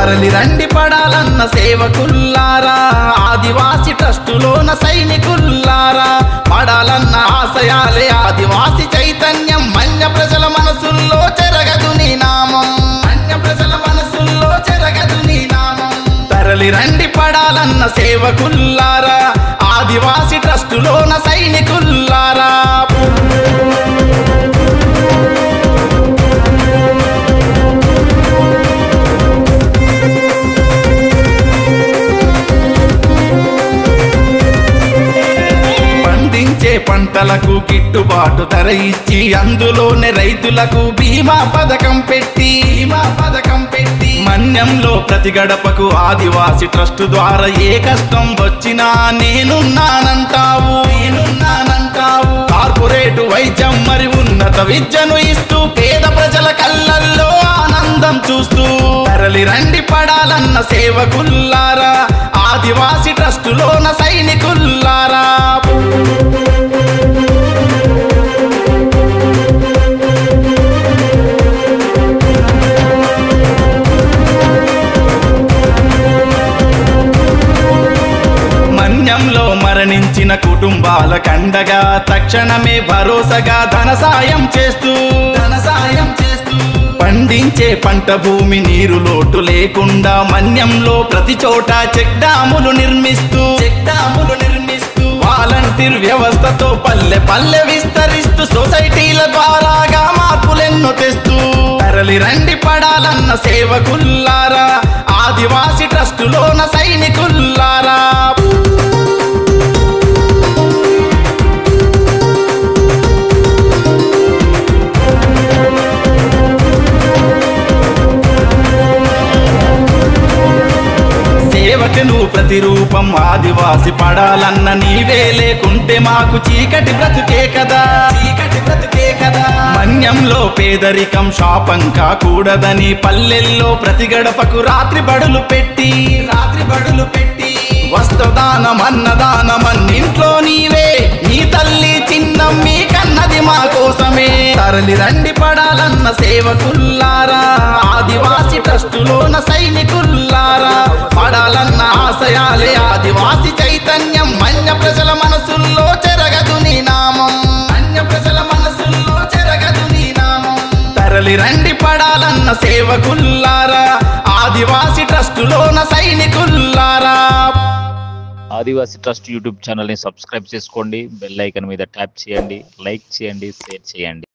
తరలి రండి పడాలన్న సేవకుల్లారా, ఆదివాసి ట్రస్టులోన సైనికుల్లారా, పడాలన్న ఆశయాలే ఆదివాసి చైతన్యం, మన్య ప్రజల మనసుల్లో చెరగదు నీ నామం, మన్య ప్రజల మనసుల్లో చెరగదు నీ నామం. తరలి రండి పడాలన్న సేవకుల్లారా, ఆదివాసి ట్రస్టులోన సైనికుల్లారా. పంటలకు గిట్టుబాటు ధర ఇచ్చి అందులోనే రైతులకు బీమా పథకం పెట్టి మన్యంలో ప్రతి గడపకు ఆదివాసి ట్రస్ట్ ద్వారా ఏ కష్టం వచ్చినా నేనున్నానంటావు. కార్పొరేటు వైద్యం మరి ఉన్నత విద్యను ఇస్తూ పేద ప్రజల కళ్ళల్లో ఆనందం చూస్తూ తరలి రండి పడాలన్న సేవకుల్లారా, ఆదివాసి ట్రస్టులోన సైనికుల్లారా. మన్యంలో మరణించిన కుటుంబాల కండగా తక్షణమే భరోసాగా ధన సాయం చేస్తూ పండించే పంట భూమి నీరు లోటు లేకుండా మన్యంలో ప్రతి చోట చెక్ డాములు నిర్మిస్తూ వాలంటీర్ వ్యవస్థతో పల్లె పల్లె విస్తరిస్తూ సొసైటీల ద్వారాగా మార్పులెన్నో తెస్తూ తరలి రండి పడాలన్న సేవకుల్లారా, ఆదివాసి ట్రస్టులోన సైనికుల్లారా. సేవకును ప్రతిరూపం ఆదివాసి పడాలన్న నీవే లేకుంటే మాకు చీకటి బ్రతుకే కదా. మన్యంలో పేదరికం శాపం కాకూడదని పల్లెల్లో ప్రతి గడపకు రాత్రి బడులు పెట్టి వస్త్రదానం అన్నదానం అన్నింట్లో నీవే, నీ తల్లి చిన్నమ్మి కన్నది మా కోసమే. తరలి రండి పడాలన్న సేవకుల్లారా, ఆదివాసి ట్రస్టులోన సైనికుల్లారా, పడాలన్న ఆశయాలే ఆదివాసి చైతన్యం, మన్య ప్రజల మనసుల్లో చెరగదు నీ నామం, మన్య ప్రజల మనసుల్లో చెరగదు నీ నామం. తరలి రండి పడాలన్న సేవకుల్లారా, ఆదివాసి ట్రస్టులోన సైనికుల్లారా. ఆదివాసి ట్రస్ట్ యూట్యూబ్ ఛానల్ని సబ్స్క్రైబ్ చేసుకోండి, బెల్ ఐకాన్ మీద ట్యాప్ చేయండి, లైక్ చేయండి, షేర్ చేయండి.